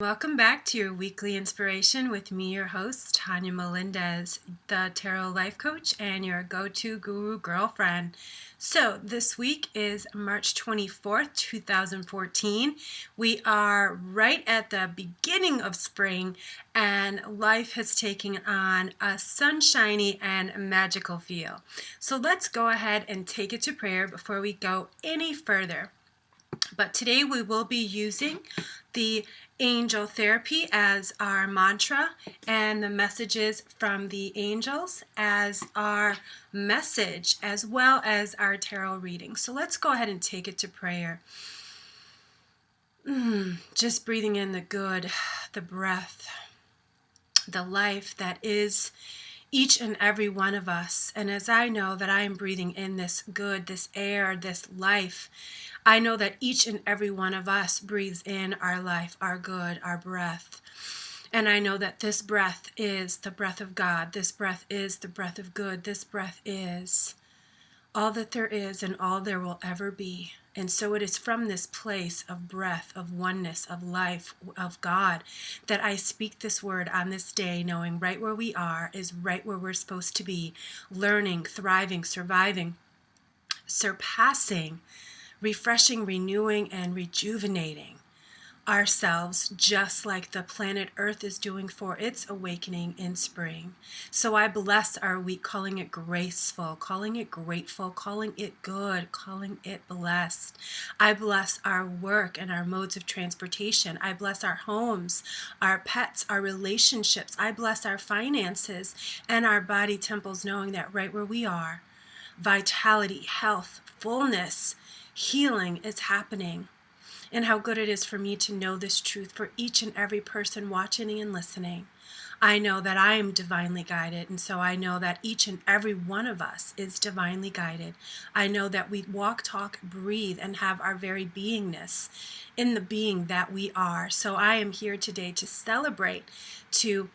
Welcome back to your weekly inspiration with me, your host, Tonya Melendez, the Tarot Life Coach and your go-to guru girlfriend. So this week is March 24th, 2014. We are right at the beginning of spring and life has taken on a sunshiny and magical feel. So let's go ahead and take it to prayer before we go any further. But today we will be using the angel therapy as our mantra and the messages from the angels as our message, as well as our tarot reading. So let's go ahead and take it to prayer. Just breathing in the good, the breath, the life that is each and every one of us. And as I know that I am breathing in this good, this air, this life, I know that each and every one of us breathes in our life, our good, our breath. And I know that this breath is the breath of God. This breath is the breath of good. This breath is all that there is and all there will ever be. And so it is from this place of breath, of oneness, of life, of God, that I speak this word on this day, knowing right where we are is right where we're supposed to be, learning, thriving, surviving, surpassing, refreshing, renewing, and rejuvenating ourselves, just like the planet Earth is doing for its awakening in spring. So I bless our week, calling it graceful, calling it grateful, calling it good, calling it blessed. I bless our work and our modes of transportation. I bless our homes, our pets, our relationships. I bless our finances and our body temples, knowing that right where we are, vitality, health, fullness, healing is happening. And how good it is for me to know this truth for each and every person watching and listening. I know that I am divinely guided, and so I know that each and every one of us is divinely guided. I know that we walk, talk, breathe, and have our very beingness in the being that we are. So I am here today to celebrate, to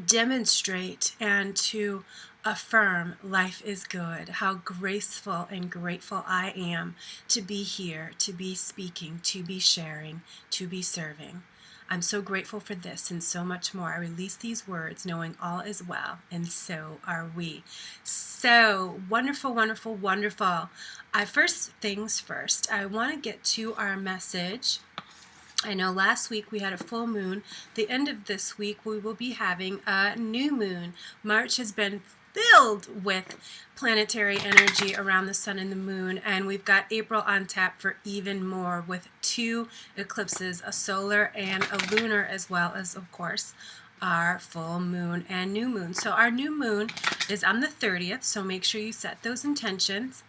demonstrate, and to affirm life is good, how graceful and grateful I am to be here, to be speaking, to be sharing, to be serving. I'm so grateful for this and so much more. I release these words knowing all is well, and so are we. So wonderful, wonderful, wonderful. First things first, I want to get to our message. I know last week we had a full moon. The end of this week we will be having a new moon. March has been filled with planetary energy around the sun and the moon, and we've got April on tap for even more with 2 eclipses, a solar and a lunar, as well as, of course, our full moon and new moon. So our new moon is on the 30th, so make sure you set those intentions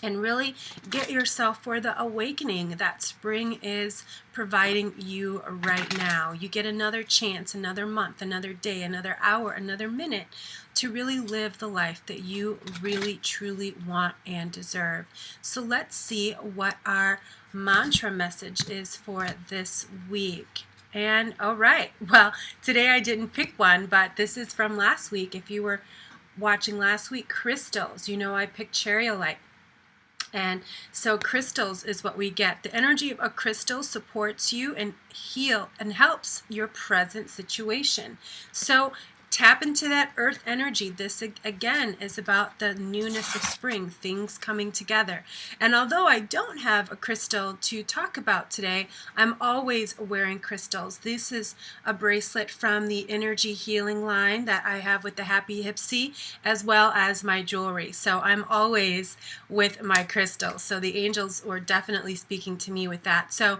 and really get yourself for the awakening that spring is providing you right now. You get another chance, another month, another day, another hour, another minute to really live the life that you really, truly want and deserve. So let's see what our mantra message is for this week. And all right, well, today I didn't pick one, but this is from last week. If you were watching last week, crystals, you know I picked chariolite. And so crystals is what we get. The energy of a crystal supports you and heal and helps your present situation. So tap into that earth energy. This again is about the newness of spring, things coming together. And although I don't have a crystal to talk about today, I'm always wearing crystals. This is a bracelet from the energy healing line that I have with the Happy Hipsy, as well as my jewelry. So I'm always with my crystals. So the angels were definitely speaking to me with that. So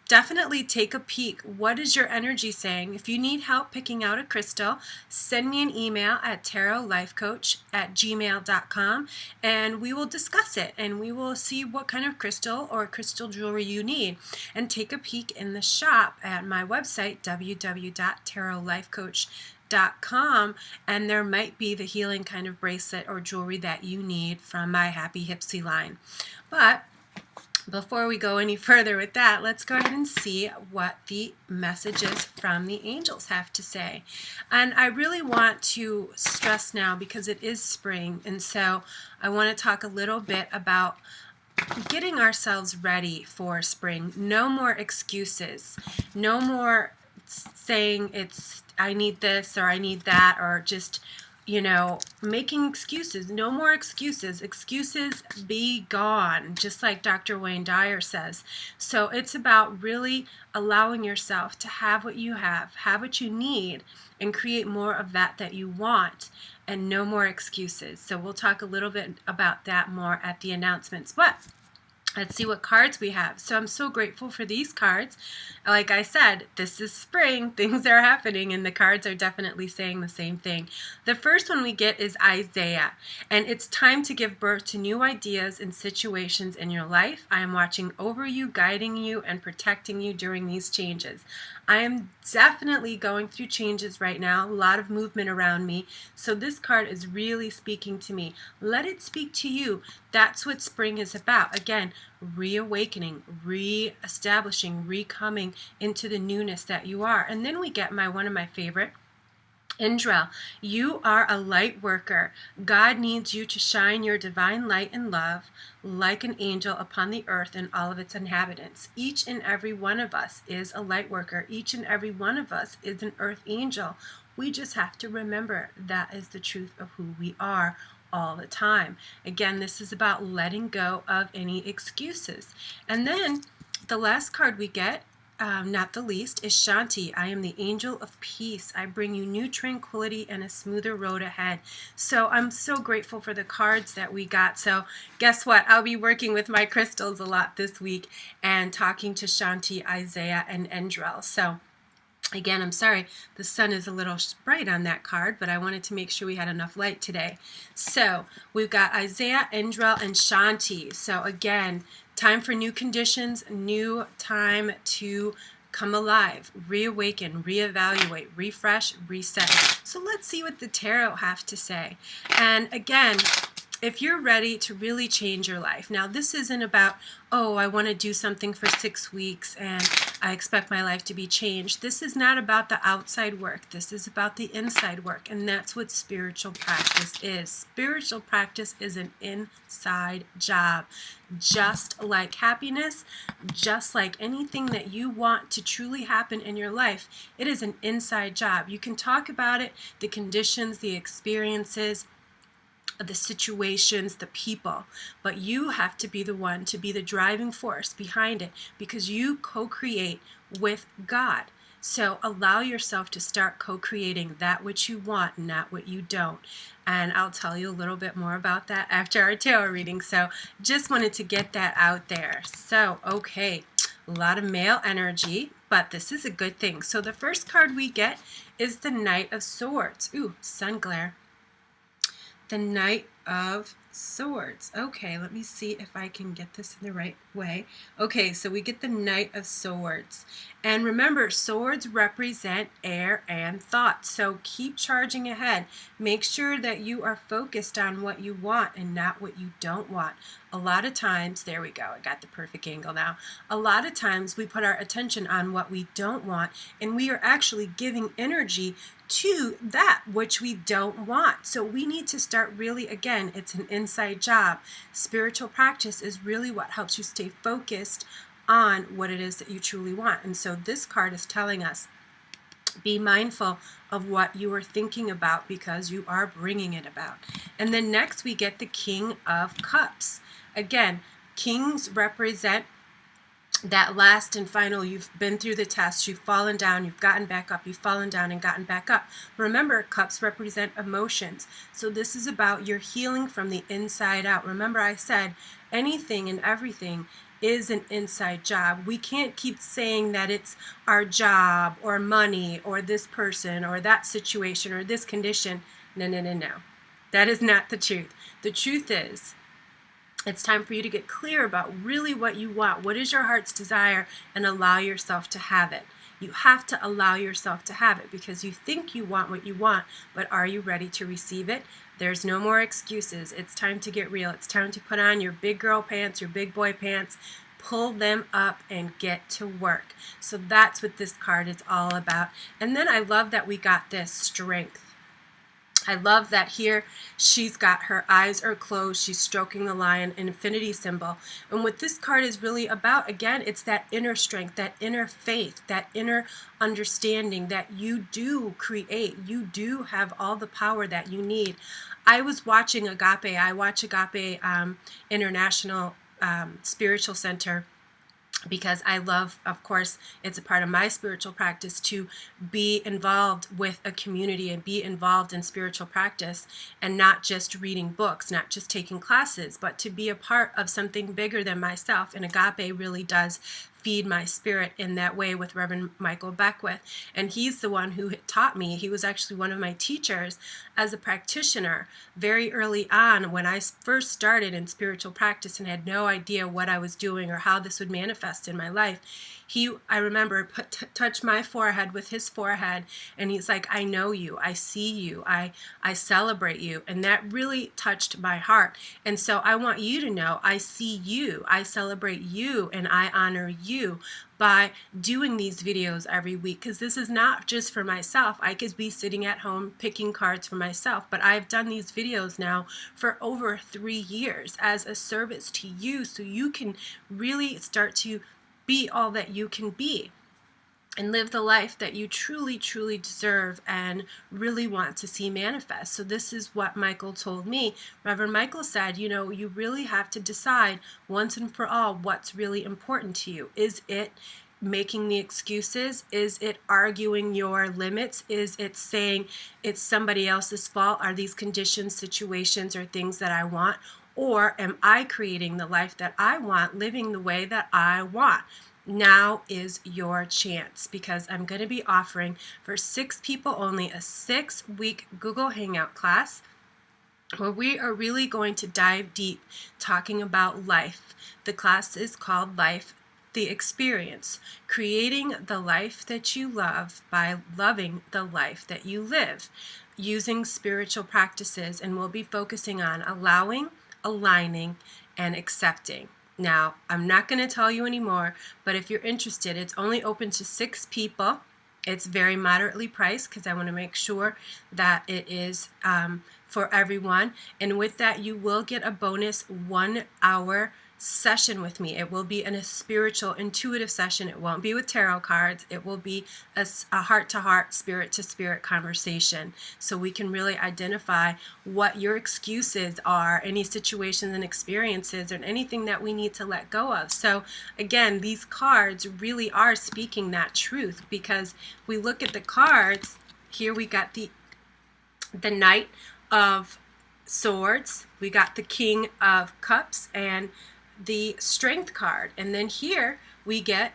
definitely take a peek. What is your energy saying? If you need help picking out a crystal, send me an email at tarotlifecoach@gmail.com and we will discuss it and we will see what kind of crystal or crystal jewelry you need. And take a peek in the shop at my website, www.tarotlifecoach.com, and there might be the healing kind of bracelet or jewelry that you need from my Happy Hipsy line. But before we go any further with that, let's go ahead and see what the messages from the angels have to say. And I really want to stress now, because it is spring, and so I want to talk a little bit about getting ourselves ready for spring. No more excuses. No more saying I need this or I need that, or just, making excuses. No more excuses. Excuses be gone, just like Dr. Wayne Dyer says. So it's about really allowing yourself to have what you have what you need, and create more of that you want, and no more excuses. So we'll talk a little bit about that more at the announcements. But let's see what cards we have. So I'm so grateful for these cards. Like I said, this is spring. Things are happening, and the cards are definitely saying the same thing. The first one we get is Isaiah, and it's time to give birth to new ideas and situations in your life. I am watching over you, guiding you, and protecting you during these changes. I am definitely going through changes right now, a lot of movement around me. So this card is really speaking to me. Let it speak to you. That's what spring is about. Again, reawakening, re-establishing, re-coming into the newness that you are. And then we get one of my favorite, Indra. You are a light worker. God needs you to shine your divine light and love like an angel upon the earth and all of its inhabitants. Each and every one of us is a light worker. Each and every one of us is an earth angel. We just have to remember that is the truth of who we are all the time. Again, this is about letting go of any excuses. And then the last card we get, not the least, is Shanti. I am the angel of peace. I bring you new tranquility and a smoother road ahead. So I'm so grateful for the cards that we got. So guess what? I'll be working with my crystals a lot this week and talking to Shanti, Isaiah, and Endrel. So again, I'm sorry, the sun is a little bright on that card, but I wanted to make sure we had enough light today. So we've got Isaiah, Endrel, and Shanti. So again, time for new conditions, new time to come alive, reawaken, reevaluate, refresh, reset. So let's see what the tarot have to say. And again, if you're ready to really change your life. Now, this isn't about, oh, I want to do something for 6 weeks and I expect my life to be changed. This is not about the outside work. This is about the inside work. And that's what spiritual practice is. Spiritual practice is an inside job. Just like happiness, just like anything that you want to truly happen in your life, it is an inside job. You can talk about it, the conditions, the experiences, the situations, the people, but you have to be the one to be the driving force behind it, because you co-create with God. So allow yourself to start co-creating that which you want, not what you don't. And I'll tell you a little bit more about that after our tarot reading. So just wanted to get that out there. So, okay, a lot of male energy, but this is a good thing. So the first card we get is the Knight of Swords. Ooh, sun glare. The Knight of Swords. Okay, let me see if I can get this in the right way. Okay, so we get the Knight of Swords. And remember, swords represent air and thought. So keep charging ahead. Make sure that you are focused on what you want and not what you don't want. A lot of times, there we go, I got the perfect angle now. A lot of times we put our attention on what we don't want, and we are actually giving energy to that which we don't want. So we need to start really, again, it's an inside job. Spiritual practice is really what helps you stay focused on what it is that you truly want. And so this card is telling us, be mindful of what you are thinking about, because you are bringing it about. And then next we get the King of Cups. Again, kings represent that last and final, you've been through the test, you've fallen down, you've gotten back up, you've fallen down and gotten back up. Remember, cups represent emotions. So this is about your healing from the inside out. Remember, I said anything and everything is an inside job. We can't keep saying that it's our job or money or this person or that situation or this condition. No, no, no, no. That is not the truth. The truth is, it's time for you to get clear about really what you want. What is your heart's desire? And allow yourself to have it. You have to allow yourself to have it, because you think you want what you want, but are you ready to receive it? There's no more excuses. It's time to get real. It's time to put on your big girl pants, your big boy pants, pull them up and get to work. So that's what this card is all about. And then I love that we got this strength. I love that here she's got her eyes are closed. She's stroking the lion, an infinity symbol. And what this card is really about, again, it's that inner strength, that inner faith, that inner understanding that you do create. You do have all the power that you need. I was watching Agape. I watch Agape International Spiritual Center, because I love, of course, it's a part of my spiritual practice to be involved with a community and be involved in spiritual practice, and not just reading books, not just taking classes, but to be a part of something bigger than myself. And Agape really does feed my spirit in that way with Reverend Michael Beckwith. And he's the one who taught me. He was actually one of my teachers as a practitioner very early on when I first started in spiritual practice and had no idea what I was doing or how this would manifest in my life. I remember, touched my forehead with his forehead, and he's like, I know you, I see you, I celebrate you. And that really touched my heart. And so I want you to know, I see you, I celebrate you, and I honor you by doing these videos every week, because this is not just for myself. I could be sitting at home picking cards for myself, but I've done these videos now for over 3 years as a service to you, so you can really start to be all that you can be and live the life that you truly, truly deserve and really want to see manifest. So this is what Michael told me. Reverend Michael said, you know, you really have to decide once and for all what's really important to you. Is it making the excuses? Is it arguing your limits? Is it saying it's somebody else's fault? Are these conditions, situations, or things that I want? Or am I creating the life that I want, living the way that I want? Now is your chance, because I'm going to be offering for 6 people only a 6-week Google Hangout class where we are really going to dive deep talking about life. The class is called Life, the Experience, creating the life that you love by loving the life that you live, using spiritual practices, and we'll be focusing on allowing, aligning, and accepting. Now, I'm not going to tell you anymore, but if you're interested, it's only open to 6 people. It's very moderately priced because I want to make sure that it is for everyone. And with that, you will get a bonus 1-hour session with me. It will be a spiritual, intuitive session. It won't be with tarot cards. It will be a heart-to-heart, spirit-to-spirit conversation, so we can really identify what your excuses are, any situations and experiences, and anything that we need to let go of. So again, these cards really are speaking that truth, because we look at the cards here. We got the Knight of Swords, we got the King of Cups, and the Strength card. And then here we get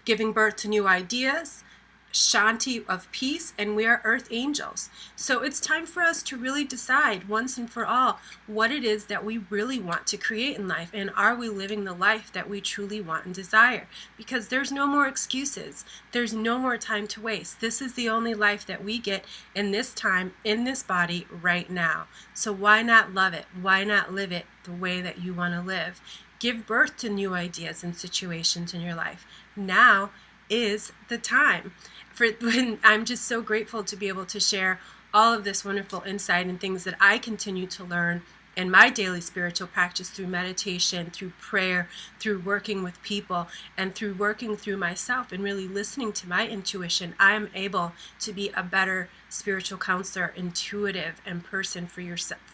giving birth to new ideas, Shanti of peace, and we are earth angels. So it's time for us to really decide once and for all what it is that we really want to create in life, and are we living the life that we truly want and desire? Because there's no more excuses. There's no more time to waste. This is the only life that we get in this time, in this body right now. So why not love it? Why not live it the way that you want to live? Give birth to new ideas and situations in your life. Now is the time. I'm just so grateful to be able to share all of this wonderful insight and things that I continue to learn in my daily spiritual practice, through meditation, through prayer, through working with people, and through working through myself and really listening to my intuition. I am able to be a better spiritual counselor, intuitive, and person for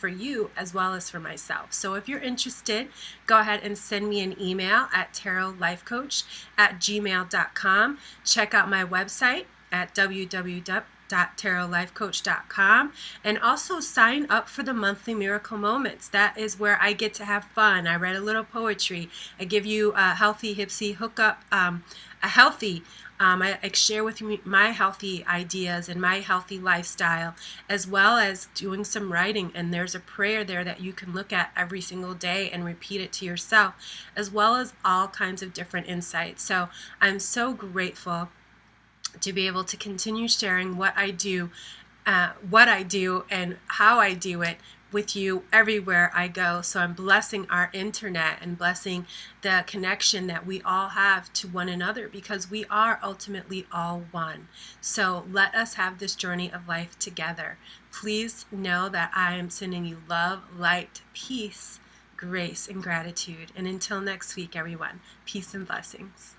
you as well as for myself. So if you're interested, go ahead and send me an email at tarotlifecoach@gmail.com. Check out my website at www.tarotlifecoach.com, and also sign up for the monthly Miracle Moments. That is where I get to have fun. I read a little poetry. I give you a healthy hipsy hookup, I share with you my healthy ideas and my healthy lifestyle, as well as doing some writing. And there's a prayer there that you can look at every single day and repeat it to yourself, as well as all kinds of different insights. So I'm so grateful to be able to continue sharing what I do and how I do it with you everywhere I go. So I'm blessing our internet and blessing the connection that we all have to one another, because we are ultimately all one. So let us have this journey of life together. Please know that I am sending you love, light, peace, grace, and gratitude. And until next week, everyone, peace and blessings.